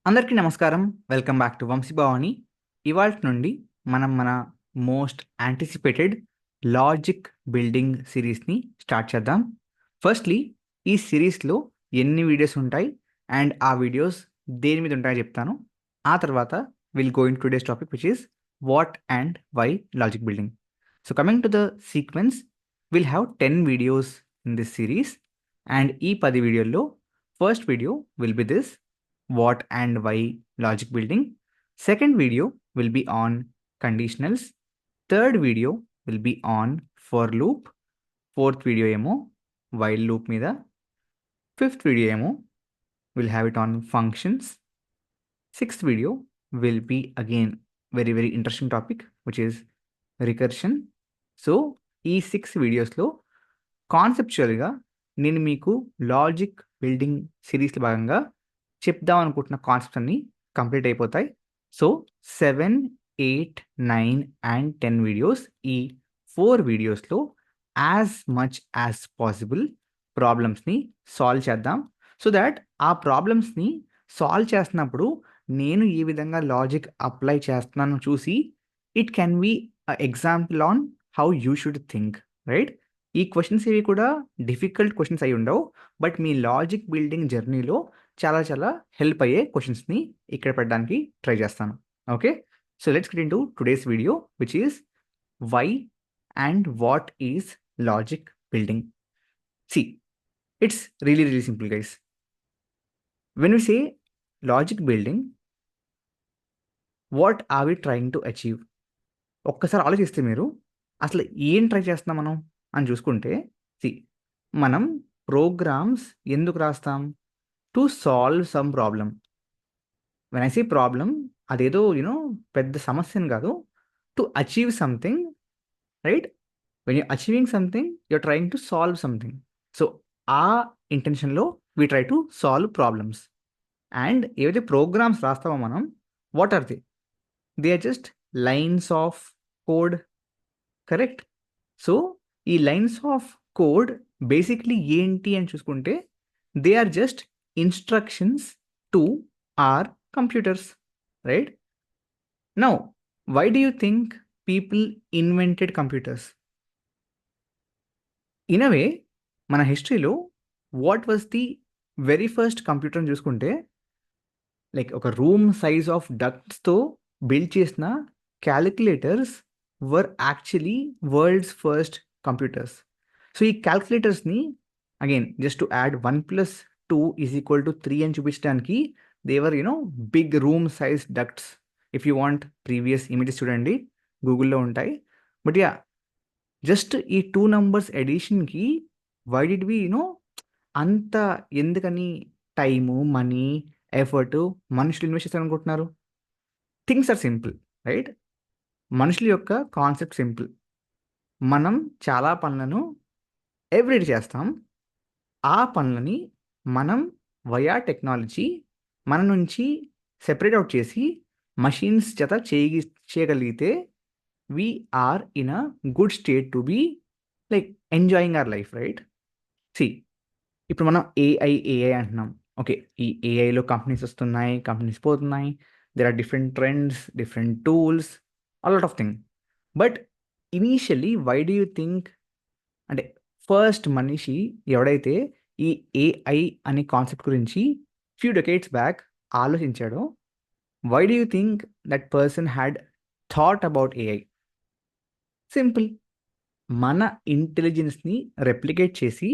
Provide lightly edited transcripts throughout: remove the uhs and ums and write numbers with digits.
అందరికీ నమస్కారం. Welcome back to Vamshibhavani. ఇవాల్టి నుండి మనం మన మోస్ట్ యాంటిసిపేటెడ్ లాజిక్ బిల్డింగ్ సిరీస్ని స్టార్ట్ చేద్దాం. ఫస్ట్లీ ఈ సిరీస్లో ఎన్ని వీడియోస్ ఉంటాయి అండ్ ఆ వీడియోస్ దేని మీద ఉంటాయో చెప్తాను. ఆ తర్వాత will go in today's topic which is what and why logic building. So coming to the sequence, will have 10 videos in this series and ఈ 10 వీడియోల్లో first video will be this what and why logic building. Second video will be on conditionals. Third video will be on for loop. Fourth video emo while loop mida. Fifth video emo will have it on functions. Sixth video will be again very interesting topic which is recursion. So ఈ 6 వీడియోస్లో కాన్సెప్చువల్గా నేను మీకు logic building సిరీస్లో భాగంగా చెప్దాం అనుకుంటున్న concepts అన్ని complete అయిపోతాయి. సో 7, 8, 9 అండ్ 10 వీడియోస్, ఈ 4 వీడియోస్లో యాజ్ మచ్ యాజ్ పాసిబుల్ ప్రాబ్లమ్స్ని సాల్వ్ చేద్దాం. సో దాట్ ఆ ప్రాబ్లమ్స్ని సాల్వ్ చేస్తున్నప్పుడు నేను ఏ విధంగా లాజిక్ అప్లై చేస్తున్నానో చూసి it can be example on how you should think, right? ఈ క్వశ్చన్స్ ఇవి కూడా డిఫికల్ట్ క్వశ్చన్స్ అయి ఉండవు, బట్ మీ లాజిక్ బిల్డింగ్ జర్నీలో చాలా హెల్ప్ అయ్యే క్వశ్చన్స్ని ఇక్కడ పెట్టడానికి ట్రై చేస్తాను. Okay, so let's get into today's video which is why and what is logic building. See, it's really simple guys. When we say logic building, what are we trying to achieve? ఒక్కసారి ఆలోచిస్తే మీరు అసలు ఏం try చేస్తున్నాం మనం అని చూసుకుంటే, C, మనం ప్రోగ్రామ్స్ ఎందుకు రాస్తాం? To solve some problem. When I say problem, అదేదో పెద్ద సమస్యను కాదు, to achieve something, right? When you achieving something you're trying to solve something. So ఆ ఇంటెన్షన్లో we try to solve problems. And ఏవైతే ప్రోగ్రామ్స్ రాస్తామో మనం, what are they are just lines of code, correct? So ఈ lines of code basically ఏంటి అని చూసుకుంటే, they are just instructions to our computers, right? Now, why do you think people invented computers? In a way, మన హిస్టరీలో what was the very first computer అని చూసుకుంటే, like ఒక room size of డక్ట్స్తో build చేసిన calculators were actually world's first computers. So ఈ క్యాలిక్యులేటర్స్ని again just to add 1+2 = 3 అని చూపించడానికి there were big room size ducts. If you want previous images చూడండి, గూగుల్లో ఉంటాయి. బట్ యా, జస్ట్ ఈ 2 numbers ఎడిషన్కి వై డిడ్ వి అంత ఎందుకని టైము, మనీ, ఎఫర్ట్ మనుషులు ఇన్వెస్ట్ చేస్తారు అనుకుంటున్నారు? Things are simple, right? మనుషుల యొక్క కాన్సెప్ట్ సింపుల్. మనం చాలా పనులను ఎవ్రీడే చేస్తాం. ఆ పనులని మనం వయా టెక్నాలజీ మన నుంచి సెపరేట్ అవుట్ చేసి మషిన్స్ చేత చేయగలిగితే we're in a good state to be like enjoying our life, right? See, ఇప్పుడు మనం ఏఐ అంటున్నాం. ఓకే, ఈ ఏఐలో కంపెనీస్ వస్తున్నాయి, కంపెనీస్ పోతున్నాయి, there are different trends, different tools, a lot of thing. But initially why do you think, అంటే first మనిషి ఎవడైతే ఈ ఏఐ అనే కాన్సెప్ట్ గురించి ఫ్యూ డెకేడ్స్ బ్యాక్ ఆలోచించాడో, why do you think that person had thought about AI? Simple, మన ఇంటెలిజెన్స్ని replicate చేసి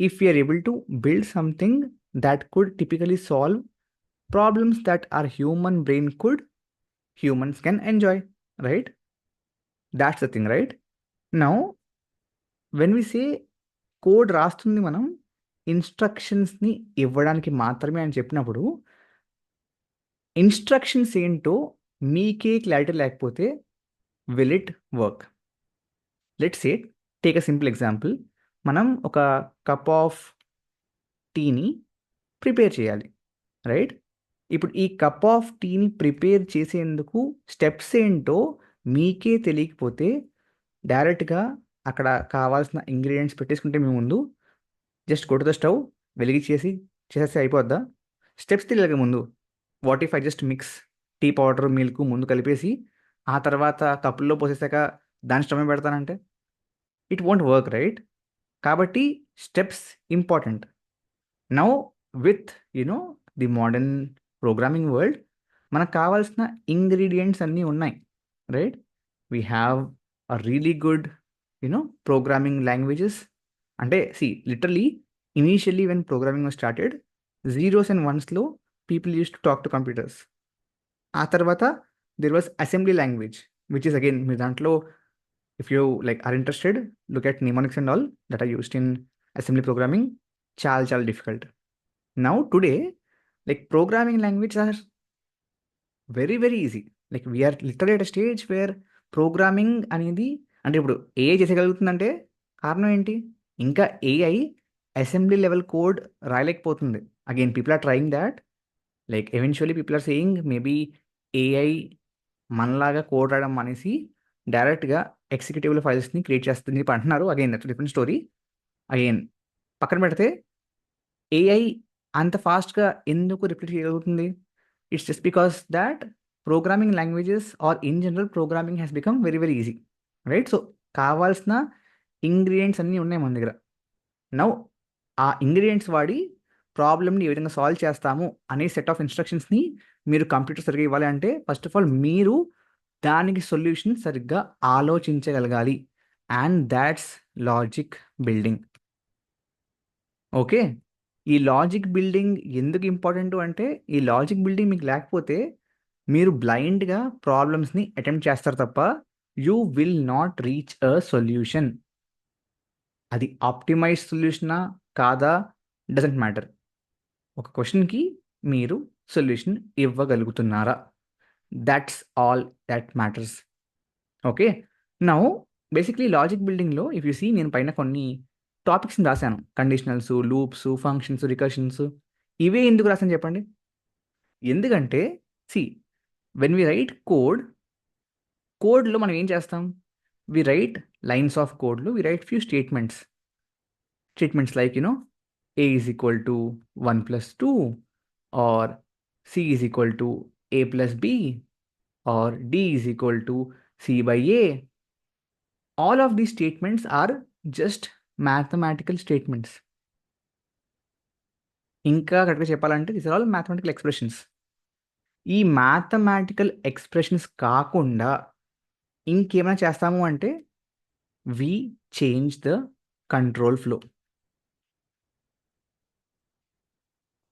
if you're able to build something that could typically solve problems that our human brain humans can enjoy, right? That's the thing, right? Now, when we say code రాస్తుంది మనం ఇన్స్ట్రక్షన్స్ని ఇవ్వడానికి మాత్రమే అని చెప్పినప్పుడు, instructions ఏంటో మీకే క్లారిటీ లేకపోతే will it work? Let's say, take a simple example. మనం ఒక కప్ ఆఫ్ టీని ప్రిపేర్ చేయాలి, రైట్? ఇప్పుడు ఈ కప్ ఆఫ్ టీని ప్రిపేర్ చేసేందుకు స్టెప్స్ ఏంటో మీకే తెలియకపోతే డైరెక్ట్గా అక్కడ కావాల్సిన ఇంగ్రీడియంట్స్ పెట్టేసుకుంటే మీ ముందు, just go to the stove, వెలిగించేసి చేసేస్తే అయిపోద్దా? స్టెప్స్ తెలియక ముందు what if I just mix tea powder milk ముందు కలిపేసి ఆ తర్వాత కప్పుల్లో పోసేసాక దాని స్టవ్ మీద పెడతానంటే ఇట్ వోంట్ వర్క్, రైట్? కాబట్టి steps important. Now with the modern programming world మనకు కావాల్సిన ఇంగ్రీడియంట్స్ అన్నీ ఉన్నాయి, right? We have a really good programming languages. అంటే literally initially when programming was started, zeros and వన్స్లో people use to talk to computers. ఆ తర్వాత there was assembly language, which is again మీ దాంట్లో if you like are interested look at mnemonics and all that are used in assembly programming. చాలా చాలా difficult. Now today like programming language are very very easy. Like we're literally at stage where programming అనేది అంటే ఇప్పుడు AI చేసేయగలుగుతుందంటే కారణం ఏంటి? ఇంకా AI assembly level code రాయలేకపోతుంది. Again people are trying that. Like eventually people are saying maybe AI మనలాగా code రాయడం అనేసి డైరెక్ట్గా ఎగ్జిక్యూటివ్ ఫైల్స్ని క్రియేట్ చేస్తుంది చెప్పి అంటున్నారు. Again that's different story. Again పక్కన పెడితే ఏఐ అంత ఫాస్ట్గా ఎందుకు రిప్లీట్ చేయగలుగుతుంది? It's just because that programming languages are in general programming has become very very easy, right? So కావాల్సిన ఇంగ్రీడియంట్స్ అన్నీ ఉన్నాయి మన దగ్గర. నౌ ఆ ఇంగ్రీడియంట్స్ వాడి ప్రాబ్లమ్ని ఏ విధంగా సాల్వ్ చేస్తాము అనే సెట్ ఆఫ్ ఇన్స్ట్రక్షన్స్ని మీరు కంప్యూటర్ సరిగ్గా ఇవ్వాలి అంటే ఫస్ట్ ఆఫ్ ఆల్ మీరు దానికి సొల్యూషన్ సరిగ్గా ఆలోచించగలగాలి. And that's logic building. Okay, ఈ లాజిక్ బిల్డింగ్ ఎందుకు ఇంపార్టెంట్ అంటే ఈ లాజిక్ బిల్డింగ్ మీకు లేకపోతే మీరు బ్లైండ్గా ప్రాబ్లమ్స్ని అటెంప్ట్ చేస్తారు తప్ప you will not reach a solution. అది ఆప్టిమైజ్ సొల్యూషనా కాదా డజంట్ మ్యాటర్. ఒక క్వశ్చన్కి మీరు సొల్యూషన్ ఇవ్వగలుగుతున్నారా? That's all that matters. Okay, now basically logic బిల్డింగ్లో ఇఫ్ యూ సీ నేను పైన కొన్ని టాపిక్స్ని రాశాను. Conditionals, loops, functions, recursions. ఇవే ఎందుకు రాశాను చెప్పండి? ఎందుకంటే వెన్ వి రైట్ కోడ్లో మనం ఏం చేస్తాం? వి రైట్ లైన్స్ ఆఫ్ కోడ్లో we write few statements like a is equal to 1 plus 2 or c is equal to a plus b or d is equal to c by a. All of these statements are just mathematical statements. ఇంకా కరెక్ట్గా చెప్పాలంటే these are all mathematical expressions. ఈ mathematical expressions కాకుండా ఇంకేమైనా చేస్తాము అంటే we change the control flow.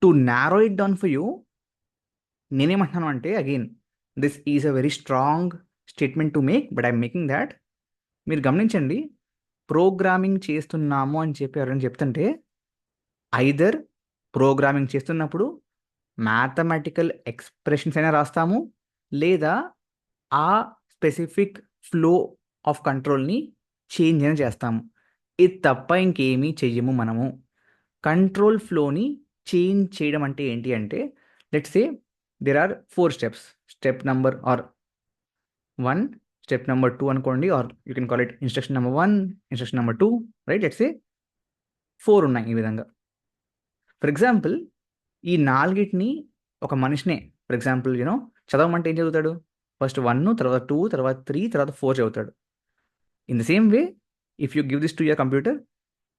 To narrow it down for you, నేనేమంటున్నాను అంటే again this is a very strong statement to make, but I'm making that. మీరు గమనించండి, programming చేస్తున్నాము అని చెప్పి ఎవరైనా చెప్తుంటే ఐదర్ ప్రోగ్రామింగ్ చేస్తున్నప్పుడు మ్యాథమెటికల్ ఎక్స్ప్రెషన్స్ అయినా రాస్తాము, లేదా ఆ స్పెసిఫిక్ ఫ్లో ఆఫ్ కంట్రోల్ని చేంజ్ అయినా చేస్తాము. ఇది తప్ప ఇంకేమీ చెయ్యము మనము. కంట్రోల్ ఫ్లోని చేంజ్ చేయడం అంటే ఏంటి అంటే let's say there are 4 steps. Step number or 1, step number 2 అనుకోండి, or you can call it instruction number 1, instruction number 2, right? Let's say 4 ఉన్నాయి ఈ విధంగా. ఫర్ ఎగ్జాంపుల్ ఈ 4టిని ఒక మనిషినే ఫర్ ఎగ్జాంపుల్ చదవమంటే ఏం చదువుతాడు? ఫస్ట్ 1, తర్వాత 2, తర్వాత 3, తర్వాత 4 చదువుతాడు. In the same way if you give this to your computer,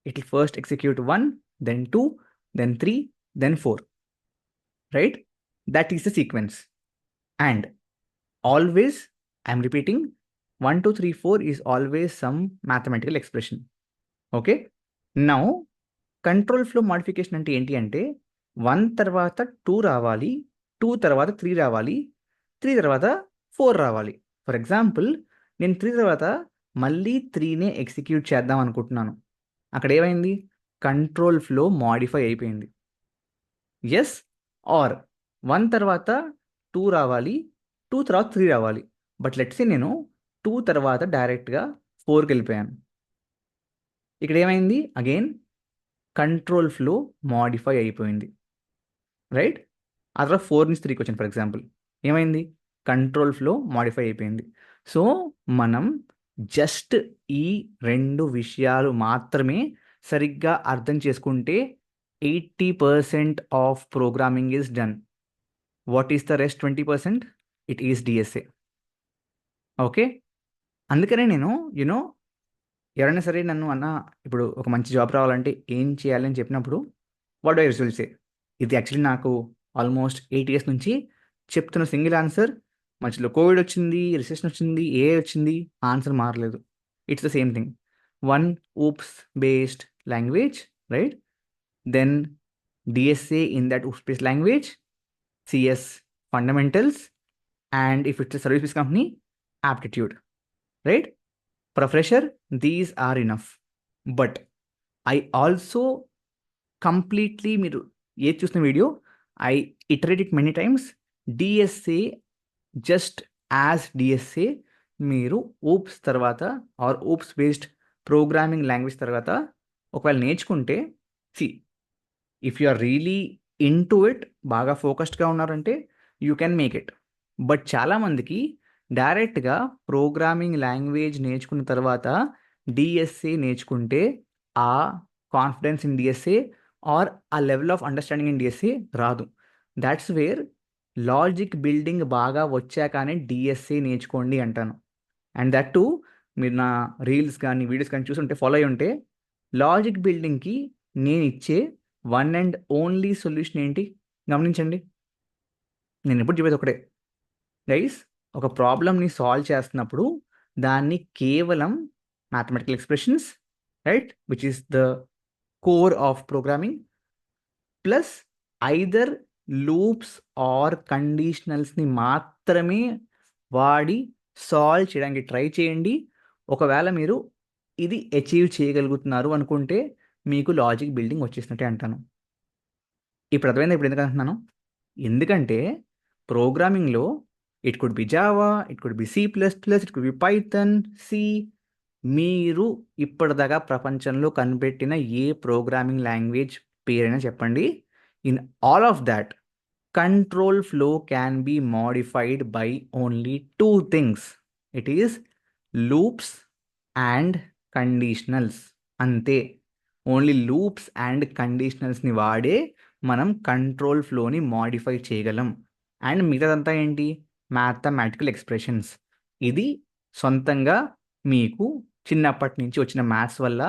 it will first execute 1, then 2, then 3, then 4, right? That is the sequence. And always, I'm repeating, 1, 2, 3, 4 is always some mathematical expression. Okay? Now, control flow modification అంటే ఏంటి అంటే 1 తర్వాత 2 రావాలి, 2 తర్వాత 3 రావాలి, 3 తర్వాత 4 రావాలి. For example నేను 3 తర్వాత మళ్ళీ 3నే ఎగ్జిక్యూట్ చేద్దాం అనుకుంటున్నాను. అక్కడ ఏమైంది? కంట్రోల్ ఫ్లో మాడిఫై అయిపోయింది. ఎస్ ఆర్ 1 తర్వాత 2 రావాలి, 2 తర్వాత 3 రావాలి. బట్ లెట్స్ సే నేను 2 తర్వాత డైరెక్ట్గా 4కి వెళ్ళిపోయాను. ఇక్కడ ఏమైంది? అగైన్ కంట్రోల్ ఫ్లో మాడిఫై అయిపోయింది, రైట్? ఆ తర్వాత 4 నుంచి 3కి వచ్చాను ఫర్ ఎగ్జాంపుల్. ఏమైంది? కంట్రోల్ ఫ్లో మాడిఫై అయిపోయింది. సో మనం జస్ట్ ఈ 2 విషయాలు మాత్రమే సరిగ్గా అర్థం చేసుకుంటే 80% of programming is done. What is the rest 20%? It is DSA. Okay, అందుకనే నేను ఎవరైనా సరే నన్ను అన్న ఇప్పుడు ఒక మంచి జాబ్ రావాలంటే ఏం చేయాలి అని చెప్పినప్పుడు వాట్ డూ ఐ యూజువల్లీ సే? ఇది యాక్చువల్లీ నాకు ఆల్మోస్ట్ 8 years నుంచి చెప్తున్న సింగిల్ ఆన్సర్. మధ్యలో కోవిడ్ వచ్చింది, రిసెషన్ వచ్చింది, ఏ వచ్చింది, ఆన్సర్ మారలేదు. It's the same thing. One oops based language, right? Then DSA in that oops based language, CS fundamentals, and if it's a service based company, aptitude, right? For a fresher, these are enough. But I also completely, మీరు ఏది చూసిన video, I iterate it many times. DSA just as DSA మీరు oops తర్వాత or oops based programming language తర్వాత ఒకవేళ నేర్చుకుంటే, see if you are really into it, బాగా ఫోకస్డ్గా ఉన్నారంటే you can make it. But చాలామందికి డైరెక్ట్గా ప్రోగ్రామింగ్ లాంగ్వేజ్ నేర్చుకున్న తర్వాత డిఎస్ఏ నేర్చుకుంటే ఆ కాన్ఫిడెన్స్ ఇన్ డిఎస్ఏ ఆర్ ఆ level of understanding in DSA రాదు. దాట్స్ వేర్ లాజిక్ బిల్డింగ్ బాగా వచ్చాకనే డిఎస్ఏ నేర్చుకోండి అంటాను. అండ్ దట్ టు మీరు నా రీల్స్ కానీ వీడియోస్ కానీ చూసుంటే, ఫాలో అయి ఉంటే, లాజిక్ బిల్డింగ్కి నేను ఇచ్చే వన్ అండ్ ఓన్లీ సొల్యూషన్ ఏంటి గమనించండి. నేను ఎప్పుడు చెప్పేది ఒకటే, గైస్, ఒక ప్రాబ్లమ్ని సాల్వ్ చేస్తున్నప్పుడు దాన్ని కేవలం mathematical expressions, right, which is the core of programming, plus either loops or కండిషనల్స్ని మాత్రమే వాడి సాల్వ్ చేయడానికి ట్రై చేయండి. ఒకవేళ మీరు ఇది అచీవ్ చేయగలుగుతున్నారు అనుకుంటే మీకు లాజిక్ బిల్డింగ్ వచ్చేసినట్టే అంటాను. ఇప్పుడు అర్థమైందా ఇప్పుడు ఎందుకు అంటున్నాను? ఎందుకంటే ప్రోగ్రామింగ్లో it could be Java, it could be C++, it could be Python, C, మీరు ఇప్పటిదాకా ప్రపంచంలో కనిపెట్టిన ఏ ప్రోగ్రామింగ్ లాంగ్వేజ్ పేరైనా చెప్పండి. In all of that, control flow can be modified by only 2 things. It is loops and conditionals. అంతే. Only loops and కండిషనల్స్ని వాడే మనం కంట్రోల్ ఫ్లోని మోడిఫై చేయగలం. అండ్ మిగతాదంతా ఏంటి? Mathematical expressions. ఇది సొంతంగా మీకు చిన్నప్పటి నుంచి వచ్చిన మ్యాథ్స్ వల్ల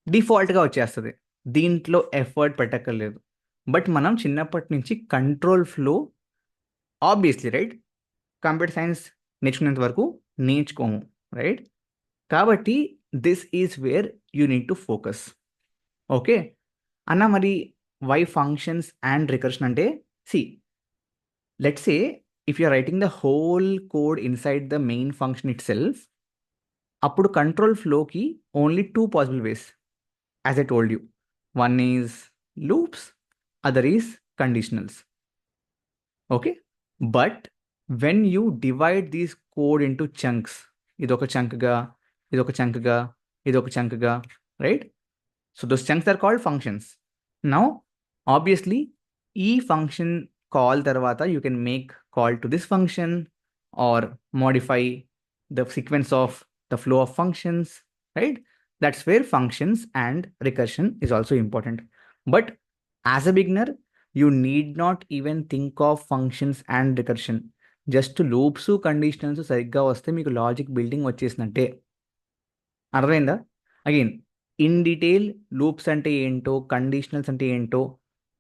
డిఫాల్ట్గా వచ్చేస్తుంది, దీంట్లో ఎఫర్ట్ పెట్టక్కర్లేదు. బట్ మనం చిన్నప్పటి నుంచి control flow obviously, right, computer science నేర్చుకునేంత వరకు నేర్చుకోము, రైట్? కాబట్టి this is where you need to focus. Okay అన్న, మరి వై ఫంక్షన్స్ అండ్ రికర్షన్ అంటే, see, let's say if you are writing the whole code inside the main function itself, అప్పుడు control ఫ్లోకి only 2 possible ways, as I told you. One is loops, other is conditionals. Okay, but when you divide these code into chunks, idoka chunk ga, idoka chunk ga, idoka chunk ga, right? So those chunks are called functions. Now obviously e function call tarvata you can make call to this function or modify the sequence of the flow of functions, right? That's where functions and recursion is also important. But as a beginner, you need not even think of functions and recursion. Just loops, conditionals సరిగ్గా వస్తే మీకు logic building వచ్చేసినట్టే. అర్థమైందా? Again in detail loops అంటే ఏంటో, conditionals అంటే ఏంటో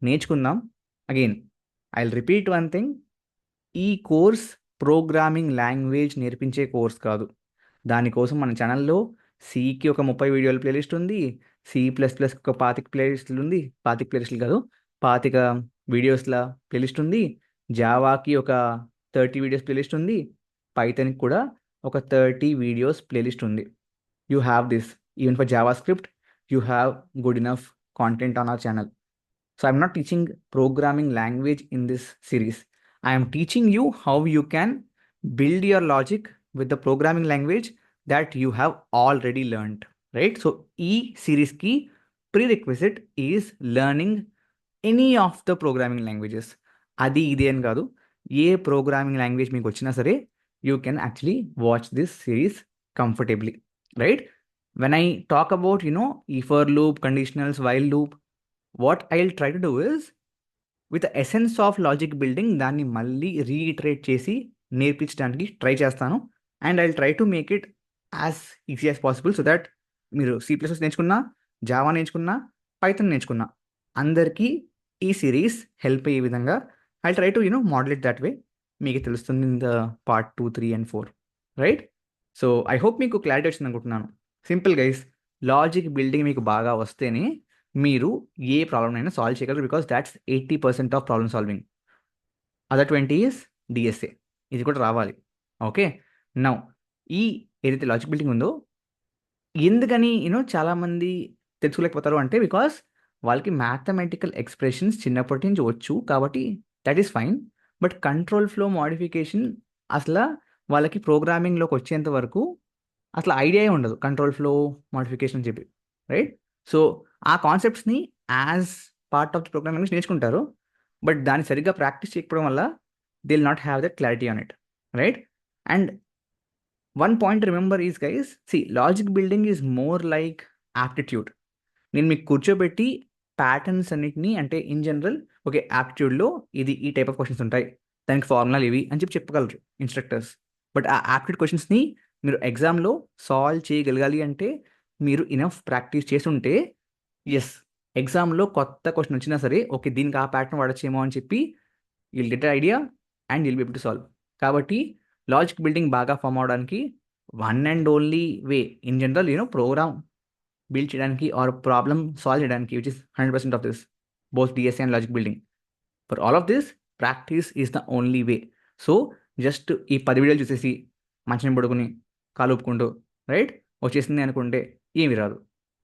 నేర్చుకుందాం. Again I will repeat one thing, ఈ కోర్స్ ప్రోగ్రామింగ్ లాంగ్వేజ్ నేర్పించే కోర్స్ కాదు. దానికోసం మన ఛానల్లో సికి ఒక 30 వీడియోల ప్లేలిస్ట్ ఉంది, C++కి ఒక 25 ప్లేలిస్టులు ఉంది, 25 ప్లేలిస్టులు కాదు, 25 వీడియోస్ల ప్లేలిస్ట్ ఉంది, జావాకి ఒక 30 వీడియోస్ ప్లేలిస్ట్ ఉంది, పైథన్కి కూడా ఒక 30 వీడియోస్ ప్లేలిస్ట్ ఉంది. You have this. Even for Java script you have good enough content on our channel. So I'm not teaching programming language in this series. I am teaching you how you can build your logic with the programming language that you have already learned, right? So E series key prerequisite is learning any of the programming languages. Adi idi అని కాదు, ఏ programming language మీకు వచ్చినా సరే you can actually watch this series comfortably, right? When I talk about, for loop, conditionals, while loop, what I'll try to do is with essence of logic building దాన్ని మళ్ళీ reiterate చేసి నేర్పించడానికి try చేస్తాను. And I try to make it as easy as possible so that మీరు C++ నేర్చుకున్నా, Java నేర్చుకున్నా, Python నేర్చుకున్నా అందరికీ ఈ సిరీస్ హెల్ప్ అయ్యే విధంగా I try to model it that way. మీకు తెలుస్తుంది in the part 2, 3 and 4, right? So I hope మీకు క్లారిటీ వచ్చింది అనుకుంటున్నాను. సింపుల్ గైస్, లాజిక్ బిల్డింగ్ మీకు బాగా వస్తేనే మీరు ఏ ప్రాబ్లమ్ అయినా సాల్వ్ చేయగలరు, because that's 80% of problem solving. Other 20 is DSA. ఇది కూడా రావాలి. ఓకే, నౌ ఈ ఏదైతే లాజిక్ బిల్డింగ్ ఉందో ఎందుకని చాలామంది తెలుసుకోలేకపోతారు అంటే బికాస్ వాళ్ళకి మ్యాథమెటికల్ ఎక్స్ప్రెషన్స్ చిన్నప్పటి నుంచి వచ్చు కాబట్టి that is fine. But control flow modification అసలు వాళ్ళకి ప్రోగ్రామింగ్లోకి వచ్చేంత వరకు అసలు ఐడియా ఉండదు కంట్రోల్ ఫ్లో మోడిఫికేషన్ అని చెప్పి, రైట్? సో ఆ కాన్సెప్ట్స్ని as part of the programming నేర్చుకుంటారు, బట్ దాన్ని సరిగ్గా ప్రాక్టీస్ చేయకపోవడం వల్ల they will not have that clarity on it, right? And one point remember is guys, logic building is more like aptitude. నేను మీకు కూర్చోబెట్టి ప్యాటర్న్స్ అన్నిటిని అంటే ఇన్ జనరల్ ఓకే యాప్టిట్యూడ్లో ఇది ఈ టైప్ ఆఫ్ క్వశ్చన్స్ ఉంటాయి, దానికి ఫార్ములాలు ఇవి అని చెప్పి చెప్పగలరు ఇన్స్ట్రక్టర్స్. బట్ ఆ యాప్టిట్యూడ్ క్వశ్చన్స్ని మీరు ఎగ్జామ్లో సాల్వ్ చేయగలగాలి అంటే మీరు ఇనఫ్ ప్రాక్టీస్ చేస్తుంటే ఎస్ ఎగ్జామ్లో కొత్త క్వశ్చన్ వచ్చినా సరే ఓకే దీనికి ఆ ప్యాటర్న్ వాడచ్చేమో అని చెప్పి you'll get idea and you'll be able to solve. కాబట్టి లాజిక్ బిల్డింగ్ బాగా ఫామ్ అవడానికి one and only way in general program build చేయడానికి ఆర్ ప్రాబ్లమ్ సాల్వ్ చేయడానికి which is 100% of this both DSA and logic building. For all of this practice is the only way. So just ఈ 10 వీడియోలు చూసేసి మంచిని పడుకుని కాలు ఒప్పుకుంటూ right వచ్చేసింది అనుకుంటే ఏమి రాదు.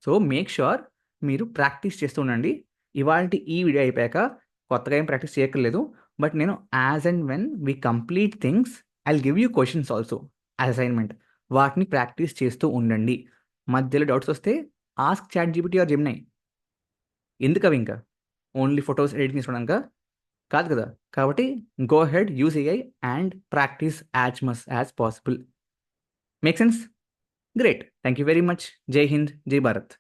సో మేక్ ష్యూర్ మీరు ప్రాక్టీస్ చేస్తూ ఉండండి. ఇవాళ ఈ వీడియో అయిపోయాక కొత్తగా ఏం ప్రాక్టీస్ చేయక్కర్లేదు, బట్ నేను as and when we complete things I give you questions also as assignment. వాటిని ప్రాక్టీస్ చేస్తూ ఉండండి. మధ్యలో డౌట్స్ వస్తే ఆస్క్ ChatGPT ఆర్ జెమినై. ఎందుకు అవి ఇంకా ఓన్లీ ఫొటోస్ ఎడిటింగ్ చేసుకోవడానిక? కాదు కదా. కాబట్టి go head use AI and practice as much as possible. Make sense? Great. Thank you very much. జై హింద్, జై భారత్.